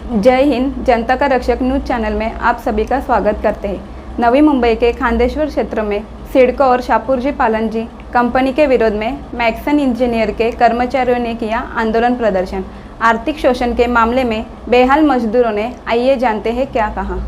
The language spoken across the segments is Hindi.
जय हिंद। जनता का रक्षक न्यूज़ चैनल में आप सभी का स्वागत करते हैं। नवी मुंबई के खांदेश्वर क्षेत्र में सिडको और शापूरजी पालनजी कंपनी के विरोध में मैक्सन इंजीनियर के कर्मचारियों ने किया आंदोलन प्रदर्शन। आर्थिक शोषण के मामले में बेहाल मजदूरों ने, आइए जानते हैं क्या कहा।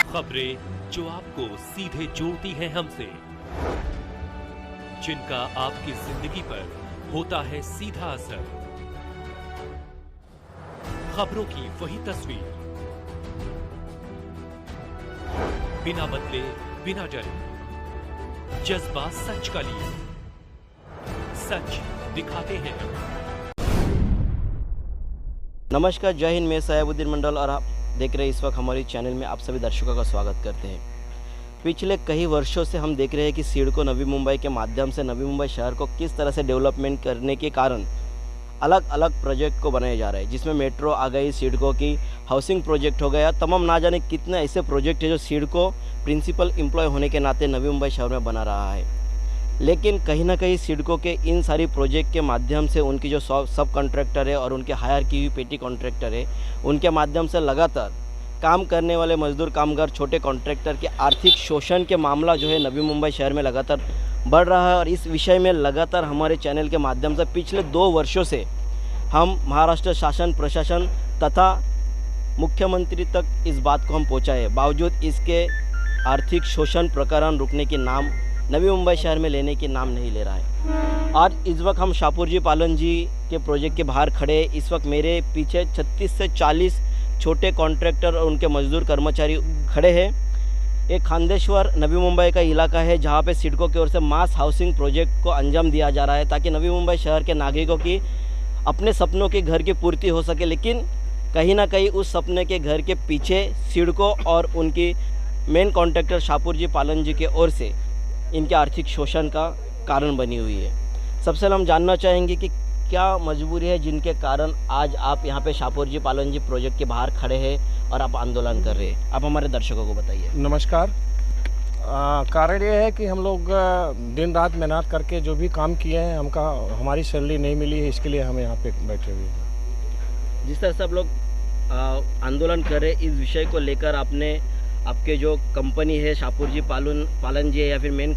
खबरें जो आपको सीधे जोड़ती हैं हमसे, जिनका आपकी जिंदगी पर होता है सीधा असर। खबरों की वही तस्वीर, बिना बदले बिना डरे, जज्बा सच का लिए, सच दिखाते हैं। नमस्कार, जय हिंद। मैं सयाबुद्दीन मंडल और आप देख रहे हैं इस वक्त हमारे चैनल में आप सभी दर्शकों का स्वागत करते हैं। पिछले कई वर्षों से हम देख रहे हैं कि सिडको नवी मुंबई के माध्यम से नवी मुंबई शहर को किस तरह से डेवलपमेंट करने के कारण अलग अलग प्रोजेक्ट को बनाए जा रहे हैं, जिसमें मेट्रो आ गई, सिडको की हाउसिंग प्रोजेक्ट हो गया, तमाम ना जाने कितने ऐसे प्रोजेक्ट है जो सिडको प्रिंसिपल एम्प्लॉय होने के नाते नवी मुंबई शहर में बना रहा है। लेकिन कहीं ना कहीं सिडको के इन सारी प्रोजेक्ट के माध्यम से उनकी जो सब कॉन्ट्रैक्टर है और उनके हायर की हुई पेटी कॉन्ट्रैक्टर है, उनके माध्यम से लगातार काम करने वाले मजदूर, कामगार, छोटे कॉन्ट्रैक्टर के आर्थिक शोषण के मामला जो है नवी मुंबई शहर में लगातार बढ़ रहा है। और इस विषय में लगातार हमारे चैनल के माध्यम से पिछले 2 वर्षों से हम महाराष्ट्र शासन, प्रशासन तथा मुख्यमंत्री तक इस बात को हम पहुँचाए, बावजूद इसके आर्थिक शोषण प्रकरण रुकने के नाम नवी मुंबई शहर में लेने के नाम नहीं ले रहा है। आज इस वक्त हम शापूरजी पालनजी के प्रोजेक्ट के बाहर खड़े। इस वक्त मेरे पीछे 36 से 40 छोटे कॉन्ट्रैक्टर और उनके मजदूर कर्मचारी खड़े हैं। एक खांदेश्वर नवी मुंबई का इलाका है जहां पे सिडको की ओर से मास हाउसिंग प्रोजेक्ट को अंजाम दिया जा रहा है, ताकि नवी मुंबई शहर के नागरिकों की अपने सपनों के घर की पूर्ति हो सके। लेकिन कहीं ना कहीं उस सपने के घर के पीछे सिडको और उनकी मेन कॉन्ट्रैक्टर शापूरजी पालनजी के ओर से इनके आर्थिक शोषण का कारण बनी हुई है। सबसे पहले हम जानना चाहेंगे कि क्या मजबूरी है जिनके कारण आज आप यहाँ पे शापूरजी पालनजी प्रोजेक्ट के बाहर खड़े हैं और आप आंदोलन कर रहे हैं। आप हमारे दर्शकों को बताइए। नमस्कार। कारण ये है कि हम लोग दिन रात मेहनत करके जो भी काम किए हैं, हमारी सैलरी नहीं मिली है, इसके लिए हम यहाँ पे बैठे हुए हैं। जिस तरह से आप लोग आंदोलन कर रहे हैं, इस विषय को लेकर आपके जो कंपनी है शापूरजी पालनजी है या फिर मेन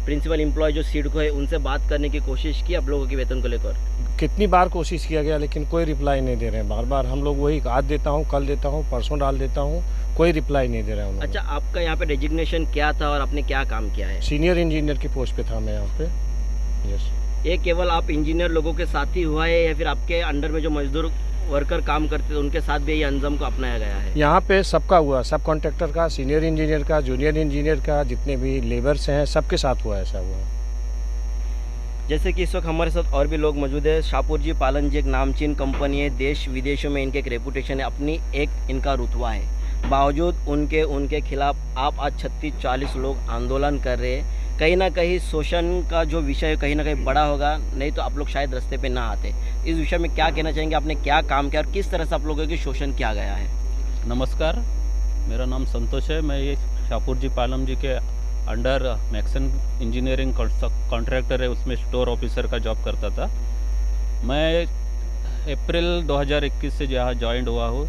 प्रिंसिपल एम्प्लॉय जो सिडको है, उनसे बात करने की कोशिश की आप लोगों के वेतन को लेकर? कितनी बार कोशिश किया गया, लेकिन कोई रिप्लाई नहीं दे रहे हैं। बार बार हम लोग वही आज देता हूँ, कल देता हूँ, परसों डाल देता हूँ, कोई रिप्लाई नहीं दे रहे हैं। अच्छा, आपका यहाँ पे डेजिग्नेशन क्या था और आपने क्या काम किया है? सीनियर इंजीनियर की पोस्ट पे था मैं यहाँ पे। यस। ये केवल आप इंजीनियर लोगों के साथ ही हुआ है या फिर आपके अंडर में जो मजदूर वर्कर काम करते थे उनके साथ भी ये अंजाम को अपनाया गया है? यहाँ पे सबका हुआ, सब कॉन्ट्रैक्टर का, सीनियर इंजीनियर का, जूनियर इंजीनियर का, जितने भी लेबर्स हैं सबके साथ हुआ, ऐसा हुआ। जैसे कि इस वक्त हमारे साथ और भी लोग मौजूद है। शापूरजी पालनजी एक नामचीन कंपनी है, देश विदेशों में इनके एक रेपुटेशन है, अपनी एक इनका रुतबा है। बावजूद उनके खिलाफ आप आज 36-40 लोग आंदोलन कर रहे हैं। कहीं ना कहीं शोषण का जो विषय कहीं ना कहीं बड़ा होगा, नहीं तो आप लोग शायद रास्ते पे ना आते। इस विषय में क्या कहना चाहेंगे? आपने क्या काम किया और किस तरह से आप लोगों की शोषण किया गया है? नमस्कार, मेरा नाम संतोष है। मैं ये शापूरजी पालनजी के अंडर मैक्सन इंजीनियरिंग कॉन्ट्रैक्टर है, उसमें स्टोर ऑफिसर का जॉब करता था। मैं अप्रैल 2021 से यहाँ ज्वाइन हुआ हूँ।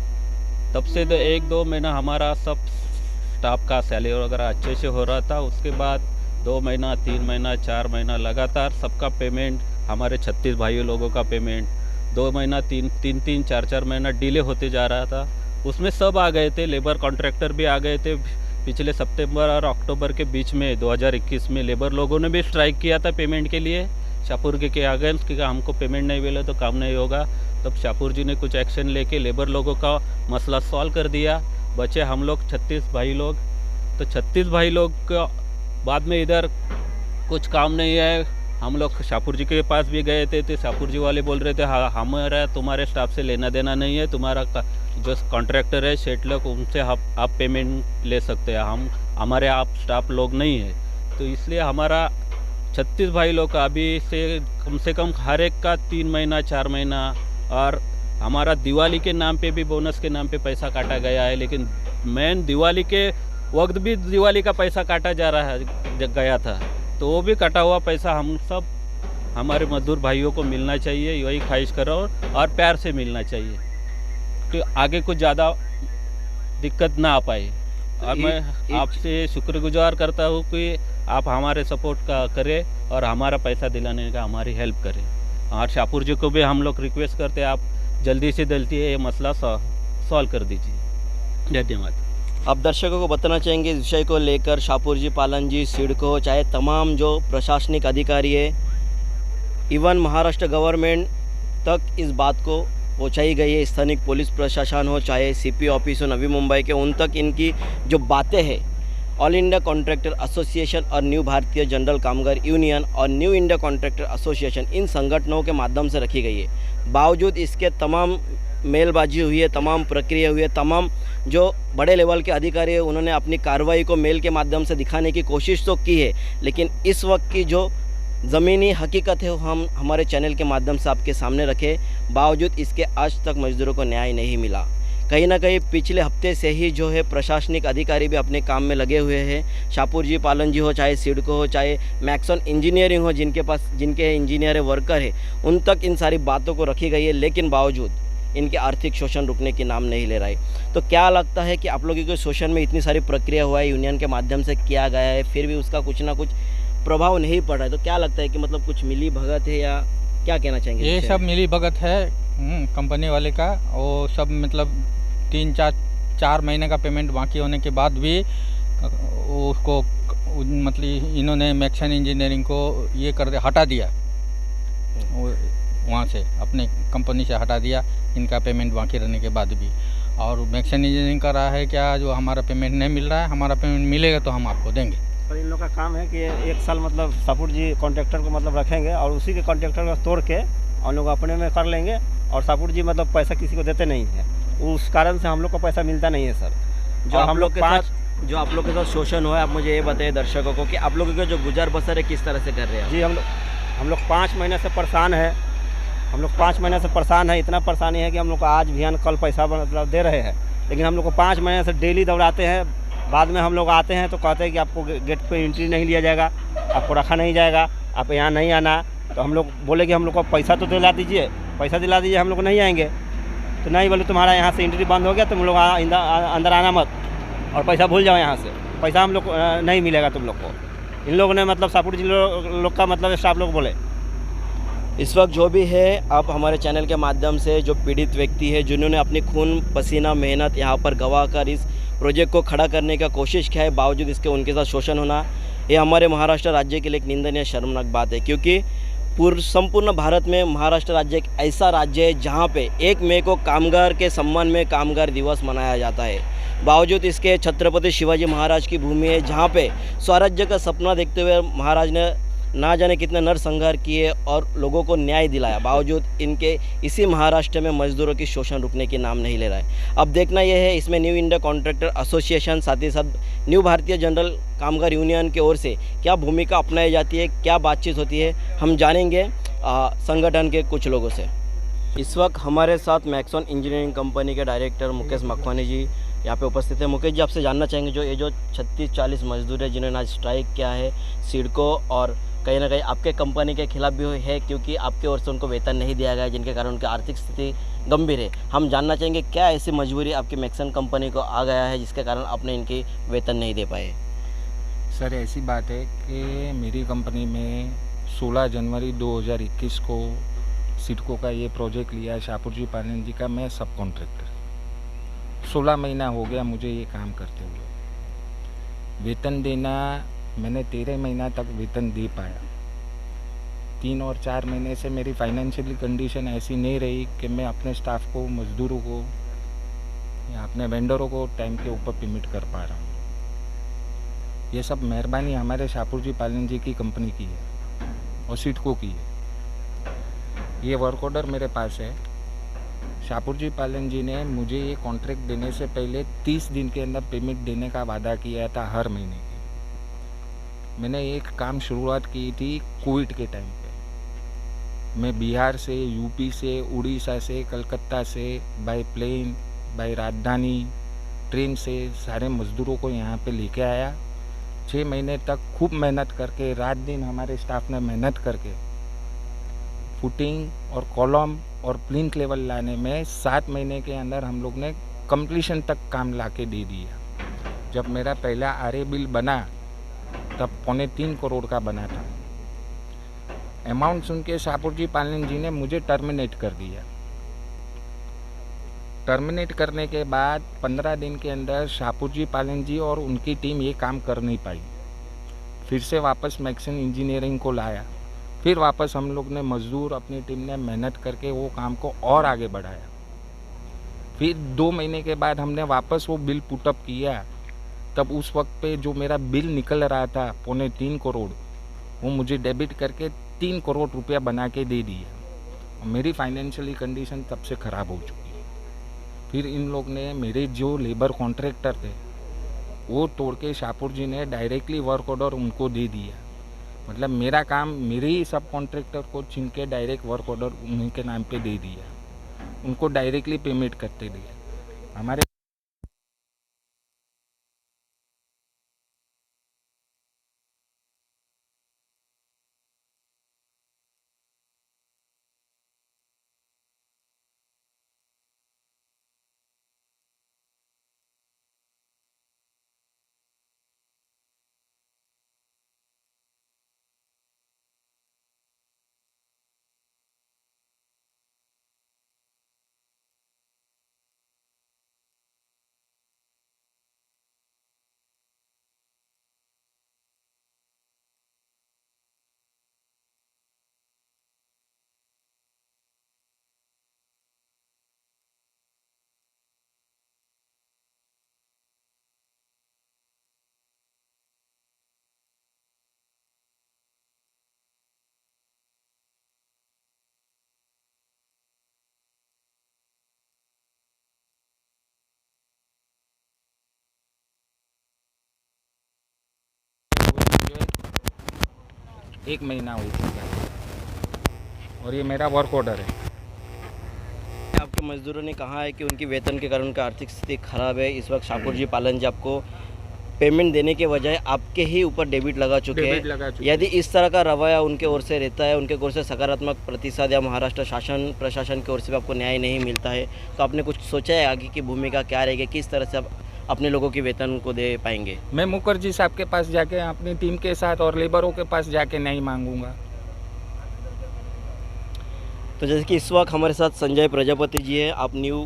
तब से 1-2 महीना हमारा सब स्टाफ का सैलरी वगैरह अच्छे से हो रहा था। उसके बाद 2 महीना, 3 महीना, 4 महीना लगातार सबका पेमेंट, हमारे 36 भाइयों लोगों का पेमेंट 2 महीना, 3-3, 4-4 महीना डिले होते जा रहा था। उसमें सब आ गए थे, लेबर कॉन्ट्रैक्टर भी आ गए थे। पिछले सितंबर और अक्टूबर के बीच में 2021 में लेबर लोगों ने भी स्ट्राइक किया था पेमेंट के लिए शापूर के अगेंस्ट, कि हमको पेमेंट नहीं मिले तो काम नहीं होगा। तब शापूर जी ने कुछ एक्शन लेके लेबर लोगों का मसला सॉल्व कर दिया। बचे हम लोग 36 भाई लोग। तो 36 भाई लोग का बाद में इधर कुछ काम नहीं है। हम लोग शापूर जी के पास भी गए थे, तो शापूर जी वाले बोल रहे थे हाँ, हमारा तुम्हारे स्टाफ से लेना देना नहीं है, तुम्हारा जो कॉन्ट्रैक्टर है शेठ लोग, उनसे आप पेमेंट ले सकते हैं, हमारे आप स्टाफ लोग नहीं है। तो इसलिए हमारा 36 भाई लोग का अभी से कम हर एक का 3 महीना 4 महीना, और हमारा दिवाली के नाम पे भी बोनस के नाम पे पैसा काटा गया है। लेकिन मेन दिवाली के वक्त भी दिवाली का पैसा काटा जा रहा है गया था, तो वो भी कटा हुआ पैसा हम सब हमारे मजदूर भाइयों को मिलना चाहिए, यही ख्वाहिश कर रहा हूँ और प्यार से मिलना चाहिए कि आगे कुछ ज़्यादा दिक्कत ना आ पाए। और मैं आपसे शुक्रगुजार करता हूँ कि आप हमारे सपोर्ट का करें और हमारा पैसा दिलाने का हमारी हेल्प करें। और शाहपुर जी को भी हम लोग रिक्वेस्ट करते हैं, आप जल्दी से जल्दी ये मसला सॉल्व कर दीजिए। धन्यवाद। आप दर्शकों को बताना चाहेंगे इस विषय को लेकर शाहपुर जी, पालन जी, सिडको, चाहे तमाम जो प्रशासनिक अधिकारी है, इवन महाराष्ट्र गवर्नमेंट तक इस बात को पहुंचाई गई है। स्थानिक पुलिस प्रशासन हो, चाहे सीपी ऑफिस हो नवी मुंबई के, उन तक इनकी जो बातें हैं ऑल इंडिया कॉन्ट्रैक्टर एसोसिएशन और न्यू भारतीय जनरल कामगार यूनियन और न्यू इंडिया कॉन्ट्रैक्टर एसोसिएशन, इन संगठनों के माध्यम से रखी गई है। बावजूद इसके तमाम मेलबाजी हुई है, तमाम प्रक्रिया हुई है, तमाम जो बड़े लेवल के अधिकारी हैं उन्होंने अपनी कार्रवाई को मेल के माध्यम से दिखाने की कोशिश तो की है, लेकिन इस वक्त की जो ज़मीनी हकीकत है वो हम हमारे चैनल के माध्यम से आपके सामने रखे। बावजूद इसके आज तक मजदूरों को न्याय नहीं मिला। कहीं ना कहीं पिछले हफ्ते से ही जो है प्रशासनिक अधिकारी भी अपने काम में लगे हुए हैं। शाहपुर जी, पालन जी हो, चाहे सिडको हो, चाहे मैक्सन इंजीनियरिंग हो, जिनके इंजीनियर वर्कर है, उन तक इन सारी बातों को रखी गई है, लेकिन बावजूद इनके आर्थिक शोषण रुकने की नाम नहीं ले रहा है। तो क्या लगता है कि आप लोगों के शोषण में इतनी सारी प्रक्रिया हुआ है, यूनियन के माध्यम से किया गया है, फिर भी उसका कुछ ना कुछ प्रभाव नहीं पड़ रहा है, तो क्या लगता है कि मतलब कुछ मिली भगत है या क्या कहना चाहेंगे? ये सब मिली भगत है कंपनी वाले का। वो सब मतलब 3-4 महीने का पेमेंट बाकी होने के बाद भी उसको मतलब इन्होंने मैक्सन इंजीनियरिंग को ये कर हटा दिया, वहाँ से अपने कंपनी से हटा दिया इनका पेमेंट बाकी रहने के बाद भी। और मैक्सन इंजीनियरिंग का रहा है क्या, जो हमारा पेमेंट नहीं मिल रहा है, हमारा पेमेंट मिलेगा तो हम आपको देंगे। पर इन लोग का काम है कि 1 साल मतलब शाहपुर जी कॉन्ट्रैक्टर को मतलब रखेंगे और उसी के कॉन्ट्रैक्टर को तोड़ के हम लोग अपने में कर लेंगे, और शाहपुर जी मतलब पैसा किसी को देते नहीं है, उस कारण से हम लोग को पैसा मिलता नहीं है सर। जो हम लोग के साथ जो आप लोग के साथ शोषण हुआ है, आप मुझे ये बताइए दर्शकों को कि आप लोगों के जो गुजर बसर है किस तरह से कर रहे हैं? जी हम लोग 5 महीने से परेशान है। हम लोग 5 महीने से परेशान है। इतना परेशानी है कि हम लोग को आज बिहान कल पैसा मतलब दे रहे हैं, लेकिन हम लोग को 5 महीने से डेली दौड़ाते हैं। बाद में हम लोग आते हैं तो कहते हैं कि आपको गेट पे एंट्री नहीं लिया जाएगा, आपको रखा नहीं जाएगा, आप यहाँ नहीं आना। तो हम लोग बोले कि हम लोग को पैसा तो दिला दीजिए, पैसा दिला दीजिए, हम लोग नहीं आएंगे। तो नहीं, बोले तुम्हारा यहाँ से एंट्री बंद हो गया, तुम लोग अंदर आना मत और पैसा भूल जाओ, यहाँ से पैसा हम लोग नहीं मिलेगा तुम लोग को। इन लोगों ने मतलब शाहपुर जी लोग का मतलब स्टाफ लोग बोले। इस वक्त जो भी है, आप हमारे चैनल के माध्यम से जो पीड़ित व्यक्ति है, जिन्होंने अपनी खून पसीना मेहनत यहाँ पर गवा कर इस प्रोजेक्ट को खड़ा करने का कोशिश किया है, बावजूद इसके उनके साथ शोषण होना, ये हमारे महाराष्ट्र राज्य के लिए एक निंदनीय शर्मनाक बात है। क्योंकि संपूर्ण भारत में महाराष्ट्र राज्य एक ऐसा राज्य है जहाँ पे 1 मई को कामगार के सम्मान में कामगार दिवस मनाया जाता है। बावजूद इसके छत्रपति शिवाजी महाराज की भूमि है, जहाँ पे स्वराज्य का सपना देखते हुए महाराज ने ना जाने कितने नरसंहार किए और लोगों को न्याय दिलाया। बावजूद इनके इसी महाराष्ट्र में मजदूरों की शोषण रुकने की नाम नहीं ले रहा है। अब देखना यह है इसमें न्यू इंडिया कॉन्ट्रैक्टर एसोसिएशन, साथ ही साथ न्यू भारतीय जनरल कामगार यूनियन की ओर से क्या भूमिका अपनाई जाती है, क्या बातचीत होती है, हम जानेंगे संगठन के कुछ लोगों से। इस वक्त हमारे साथ मैक्सन इंजीनियरिंग कंपनी के डायरेक्टर मुकेश मखवानी जी यहाँ पे उपस्थित है। मुकेश जी, आपसे जानना चाहेंगे जो 36-40 मजदूर है जिन्होंने आज स्ट्राइक किया है सिडको, और कहीं ना कहीं आपके कंपनी के खिलाफ भी है क्योंकि आपके ओर से उनको वेतन नहीं दिया गया, जिनके कारण उनकी आर्थिक स्थिति गंभीर है। हम जानना चाहेंगे क्या ऐसी मजबूरी आपकी मैक्सन कंपनी को आ गया है जिसके कारण आपने इनकी वेतन नहीं दे पाए? सर, ऐसी बात है कि मेरी कंपनी में 16 जनवरी 2021 को सिडको का ये प्रोजेक्ट लिया है, शाहपुर जी पालन जी का, मैं सब कॉन्ट्रैक्टर। 16 महीना हो गया मुझे ये काम करते हुए। वेतन देना, मैंने 13 महीना तक वेतन दे पाया। 3 और 4 महीने से मेरी फाइनेंशियली कंडीशन ऐसी नहीं रही कि मैं अपने स्टाफ को, मजदूरों को या अपने वेंडरों को टाइम के ऊपर पेमेंट कर पा रहा हूँ। ये सब मेहरबानी हमारे शाहपुर जी पालन जी की कंपनी की है और सिडको की है। ये वर्क ऑर्डर मेरे पास है। शाहपुर जी पालन जी ने मुझे ये कॉन्ट्रैक्ट देने से पहले 30 दिन के अंदर पेमेंट देने का वादा किया था हर महीने। मैंने एक काम शुरुआत की थी कोविड के टाइम पे। मैं बिहार से, यूपी से, उड़ीसा से, कलकत्ता से बाय प्लेन, बाय राजधानी ट्रेन से सारे मज़दूरों को यहाँ पे लेके आया। 6 महीने तक खूब मेहनत करके, रात दिन हमारे स्टाफ ने मेहनत करके फुटिंग और कॉलम और प्लिंथ लेवल लाने में 7 महीने के अंदर हम लोग ने कंप्लीशन तक काम ला के दे दिया। जब मेरा पहला आरए बिल बना तब 3.25 करोड़ का बना था। अमाउंट सुन के शाहपुर जी पालन जी ने मुझे टर्मिनेट कर दिया। टर्मिनेट करने के बाद 15 दिन के अंदर शाहपुर जी पालन जी और उनकी टीम ये काम कर नहीं पाई। फिर से वापस मैक्सन इंजीनियरिंग को लाया। फिर वापस हम लोग ने मज़दूर अपनी टीम ने मेहनत करके वो काम को और आगे बढ़ाया। फिर 2 महीने के बाद हमने वापस वो बिल पुटअप किया। तब उस वक्त पे जो मेरा बिल निकल रहा था 3.25 करोड़, वो मुझे डेबिट करके 3 करोड़ रुपया बना के दे दिया। मेरी फाइनेंशियली कंडीशन तब से ख़राब हो चुकी है। फिर इन लोग ने मेरे जो लेबर कॉन्ट्रैक्टर थे वो तोड़ के शाहपुर जी ने डायरेक्टली वर्क ऑर्डर उनको दे दिया। मतलब मेरा काम मेरे ही सब कॉन्ट्रैक्टर को छीन के डायरेक्ट वर्क ऑर्डर उन्हीं के नाम पे दे दिया, उनको डायरेक्टली पेमेंट करते दिया। हमारे एक महीना हो चुका है और ये मेरा वर्क ऑर्डर है। आपके मजदूरों ने कहा है कि उनकी वेतन के कारण उनका आर्थिक स्थिति खराब है। इस वक्त शाहपुर जी पालन जी आपको पेमेंट देने के बजाय आपके ही ऊपर डेबिट लगा चुके हैं। यदि इस तरह का रवैया उनके ओर से रहता है, उनके ओर से सकारात्मक प्रतिसाद या महाराष्ट्र शासन प्रशासन की ओर से भी आपको न्याय नहीं मिलता है, तो आपने कुछ सोचा है आगे की भूमिका क्या रहेगी, किस तरह से आप अपने लोगों की वेतन को दे पाएंगे? मैं मुखर्जी साहब के पास जाके अपनी टीम के साथ और लेबरों के पास जाके नहीं मांगूंगा। तो जैसे कि इस वक्त हमारे साथ संजय प्रजापति जी है, आप न्यू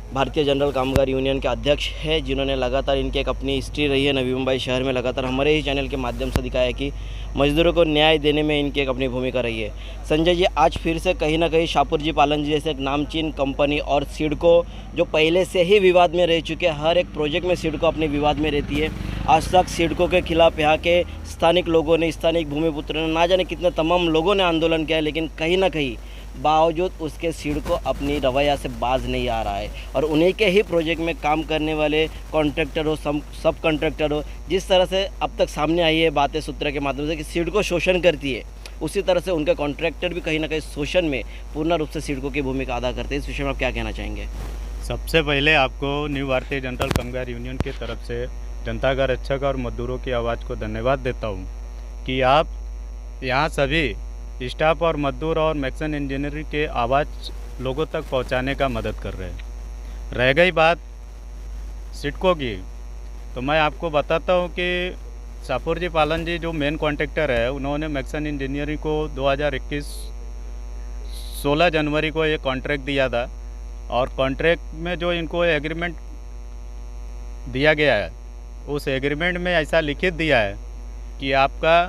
भारतीय जनरल कामगार यूनियन के अध्यक्ष हैं, जिन्होंने लगातार इनकी एक अपनी हिस्ट्री रही है नवी मुंबई शहर में, लगातार हमारे ही चैनल के माध्यम से दिखाया है कि मजदूरों को न्याय देने में इनकी एक अपनी भूमिका रही है। संजय जी, आज फिर से कहीं ना कहीं शाहपुर जी पालन जी जैसे एक नामचीन कंपनी और सिडको जो पहले से ही विवाद में रह चुके हैं, हर एक प्रोजेक्ट में सिडको अपने विवाद में रहती है। आज तक सिडको के खिलाफ यहाँ के स्थानिक लोगों ने, स्थानिक भूमिपुत्रों ने, ना जाने कितने तमाम लोगों ने आंदोलन किया है, लेकिन कहीं ना कहीं बावजूद उसके सिडको अपनी रवैया से बाज नहीं आ रहा है। और उन्हीं के ही प्रोजेक्ट में काम करने वाले कॉन्ट्रैक्टर हो, सब कॉन्ट्रैक्टर हो, जिस तरह से अब तक सामने आई है बातें सूत्र के माध्यम से कि सिडको शोषण करती है, उसी तरह से उनके कॉन्ट्रैक्टर भी कहीं ना कहीं शोषण में पूर्ण रूप से सिडको की भूमिका अदा करते हैं। इस विषय में आप क्या कहना चाहेंगे? सबसे पहले आपको न्यू भारतीय जनरल कामगार यूनियन की तरफ से जनता का रक्षक और मजदूरों की आवाज़ को धन्यवाद देता हूँ कि आप यहाँ सभी स्टाफ और मजदूर और मैक्सन इंजीनियरिंग के आवाज़ लोगों तक पहुँचाने का मदद कर रहे हैं। रह गई बात सिडको की, तो मैं आपको बताता हूँ कि शाहपुर जी पालन जी जो मेन कॉन्ट्रैक्टर है, उन्होंने मैक्सन इंजीनियरिंग को 2021 16 जनवरी को ये कॉन्ट्रैक्ट दिया था। और कॉन्ट्रैक्ट में जो इनको एग्रीमेंट दिया गया है, उस एग्रीमेंट में ऐसा लिखित दिया है कि आपका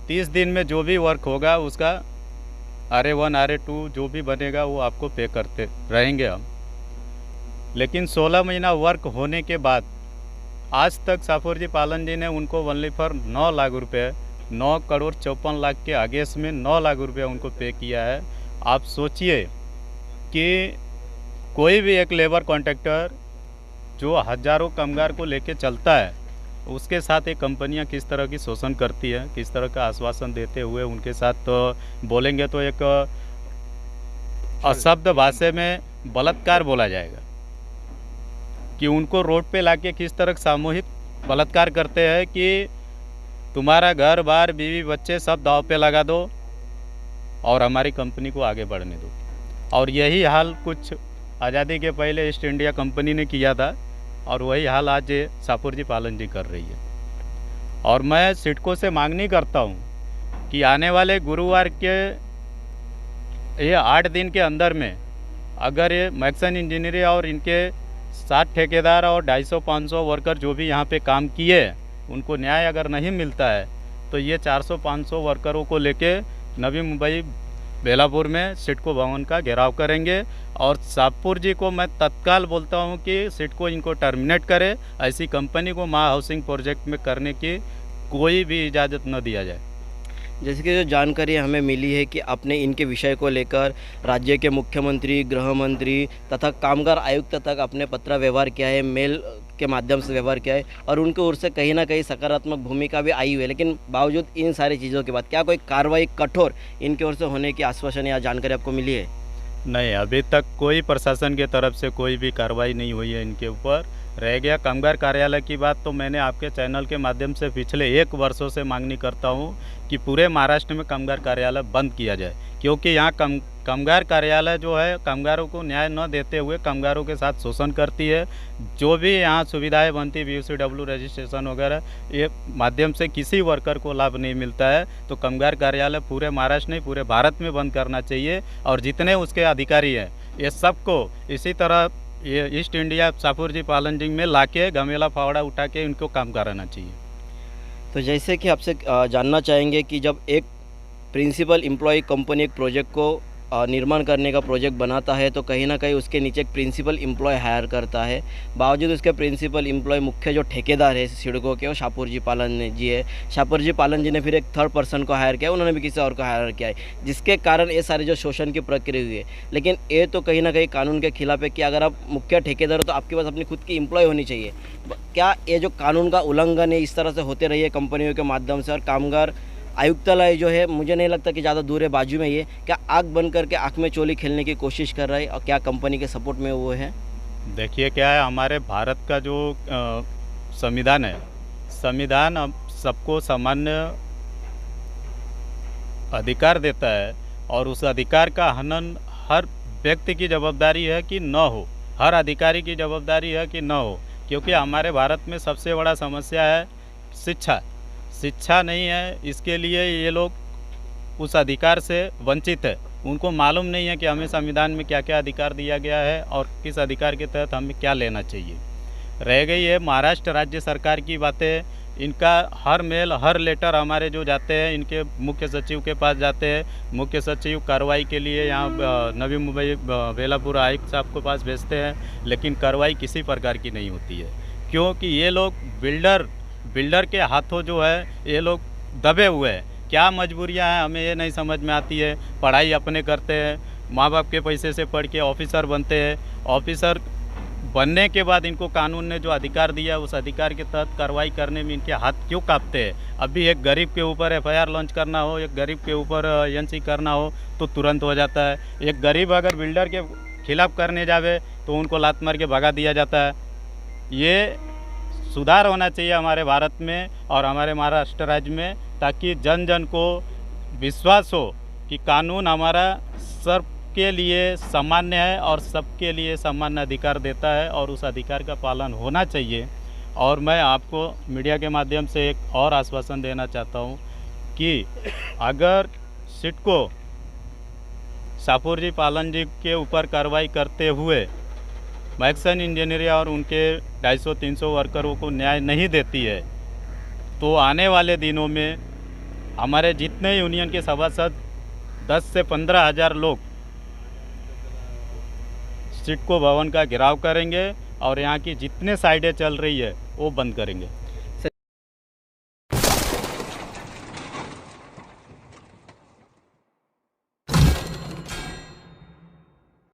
30 दिन में जो भी वर्क होगा उसका RA1 RA2 जो भी बनेगा वो आपको पे करते रहेंगे हम। लेकिन 16 महीना वर्क होने के बाद आज तक शाहपुर जी पालन जी ने उनको ओनली फॉर 9 लाख रुपए, 9 करोड़ 54 लाख के आगेंस्ट में 9 लाख रुपए उनको पे किया है। आप सोचिए कि कोई भी एक लेबर कॉन्ट्रैक्टर जो हज़ारों कामगार को लेके चलता है, उसके साथ एक कंपनियां किस तरह की शोषण करती है, किस तरह का आश्वासन देते हुए उनके साथ तो बोलेंगे तो एक अशब्द भाषा में बलात्कार बोला जाएगा। कि उनको रोड पे लाके किस तरह सामूहिक बलात्कार करते हैं कि तुम्हारा घर बार बीवी बच्चे सब दाव पे लगा दो और हमारी कंपनी को आगे बढ़ने दो। और यही हाल कुछ आज़ादी के पहले ईस्ट इंडिया कंपनी ने किया था और वही हाल आज ये शाहपुर पालन जी कर रही है। और मैं सिडको से मांगनी करता हूँ कि आने वाले गुरुवार के ये 8 दिन के अंदर में अगर ये मैक्सन इंजीनियरिंग और इनके 7 ठेकेदार और 250-500 वर्कर जो भी यहाँ पे काम किए उनको न्याय अगर नहीं मिलता है तो ये 400-500 वर्करों को लेके नवी मुंबई बेलापुर में सिडको भवन का घेराव करेंगे। और शाहपुर जी को मैं तत्काल बोलता हूँ कि सिडको इनको टर्मिनेट करे, ऐसी कंपनी को महा हाउसिंग प्रोजेक्ट में करने की कोई भी इजाज़त न दिया जाए। जैसे कि जो जानकारी हमें मिली है कि आपने इनके विषय को लेकर राज्य के मुख्यमंत्री, गृह मंत्री तथा कामगार आयुक्त तक अपने पत्र व्यवहार किया है, मेल के माध्यम से व्यवहार किया है और उनके ओर से कहीं ना कहीं सकारात्मक भूमिका भी आई हुई है। लेकिन बावजूद इन सारी चीज़ों के बाद क्या कोई कार्रवाई कठोर इनके ओर से होने की आश्वासन या जानकारी आपको मिली है? नहीं, अभी तक कोई प्रशासन की तरफ से कोई भी कार्रवाई नहीं हुई है इनके ऊपर। रह गया कामगार कार्यालय की बात, तो मैंने आपके चैनल के माध्यम से पिछले 1 वर्षों से मांगनी करता हूं कि पूरे महाराष्ट्र में कामगार कार्यालय बंद किया जाए, क्योंकि यहाँ कामगार कार्यालय जो है कामगारों को न्याय न देते हुए कामगारों के साथ शोषण करती है। जो भी यहाँ सुविधाएं बनती, BUCW रजिस्ट्रेशन वगैरह, ये माध्यम से किसी वर्कर को लाभ नहीं मिलता है। तो कामगार कार्यालय पूरे महाराष्ट्र नहीं पूरे भारत में बंद करना चाहिए और जितने उसके अधिकारी हैं ये सबको इसी तरह ये ईस्ट इंडिया शाहपुर पालन जी में लाके गमेला फावड़ा उठा के इनको काम कराना चाहिए। तो जैसे कि आपसे जानना चाहेंगे कि जब एक प्रिंसिपल एम्प्लॉय कंपनी एक प्रोजेक्ट को निर्माण करने का प्रोजेक्ट बनाता है तो कहीं ना कहीं उसके नीचे एक प्रिंसिपल एम्प्लॉय हायर करता है। बावजूद उसके प्रिंसिपल एम्प्लॉय मुख्य जो ठेकेदार है सिडको के वो शाहपुर पालन जी है। शाहपुर पालन जी ने फिर एक थर्ड पर्सन को हायर किया, उन्होंने भी किसी और को हायर किया है, जिसके कारण ये सारी जो शोषण की प्रक्रिया हुई है। लेकिन ये तो कहीं ना कहीं कानून के खिलाफ है कि अगर आप मुख्य ठेकेदार हो तो आपके पास अपनी खुद की एम्प्लॉय होनी चाहिए। क्या ये जो कानून का उल्लंघन है इस तरह से होते रही है कंपनियों के माध्यम से? और कामगार आयुक्तालय जो है मुझे नहीं लगता कि ज़्यादा दूर है, बाजू में ये क्या आग बंद करके आँख में चोली खेलने की कोशिश कर रहा है और क्या कंपनी के सपोर्ट में वो है? देखिए क्या है, हमारे भारत का जो संविधान है, संविधान अब सबको सामान्य अधिकार देता है और उस अधिकार का हनन हर व्यक्ति की जवाबदारी है कि न हो, हर अधिकारी की जवाबदारी है कि न हो। क्योंकि हमारे भारत में सबसे बड़ा समस्या है शिक्षा नहीं है, इसके लिए ये लोग उस अधिकार से वंचित है। उनको मालूम नहीं है कि हमें संविधान में क्या क्या अधिकार दिया गया है और किस अधिकार के तहत हमें क्या लेना चाहिए। रह गई है महाराष्ट्र राज्य सरकार की बातें, इनका हर मेल हर लेटर हमारे जो जाते हैं इनके मुख्य सचिव के पास जाते हैं। मुख्य सचिव कार्रवाई के लिए यहाँ नवी मुंबई बेलापुर आयुक्त साहब के पास भेजते हैं, लेकिन कार्रवाई किसी प्रकार की नहीं होती है। क्योंकि ये लोग बिल्डर के हाथों जो है ये लोग दबे हुए हैं। क्या मजबूरियां हैं हमें ये नहीं समझ में आती है। पढ़ाई अपने करते हैं, माँ बाप के पैसे से पढ़ के ऑफिसर बनते हैं। ऑफिसर बनने के बाद इनको कानून ने जो अधिकार दिया उस अधिकार के तहत कार्रवाई करने में इनके हाथ क्यों कांपते हैं? अभी एक गरीब के ऊपर FIR लॉन्च करना हो, एक गरीब के ऊपर NC करना हो तो तुरंत हो जाता है। एक गरीब अगर बिल्डर के खिलाफ करने जावे तो उनको लात मार के भगा दिया जाता है। ये सुधार होना चाहिए हमारे भारत में और हमारे महाराष्ट्र राज्य में, ताकि जन जन को विश्वास हो कि कानून हमारा सबके लिए सामान्य है और सबके लिए सामान्य अधिकार देता है और उस अधिकार का पालन होना चाहिए। और मैं आपको मीडिया के माध्यम से एक और आश्वासन देना चाहता हूँ कि अगर सिडको शाहपुर पालन जी के ऊपर कार्रवाई करते हुए मैक्सन इंजीनियरिंग और उनके 250-300 वर्करों को न्याय नहीं देती है तो आने वाले दिनों में हमारे जितने यूनियन के सभासद 10 से 15 हज़ार लोग सिडको भवन का घेराव करेंगे और यहाँ की जितने साइडें चल रही है वो बंद करेंगे।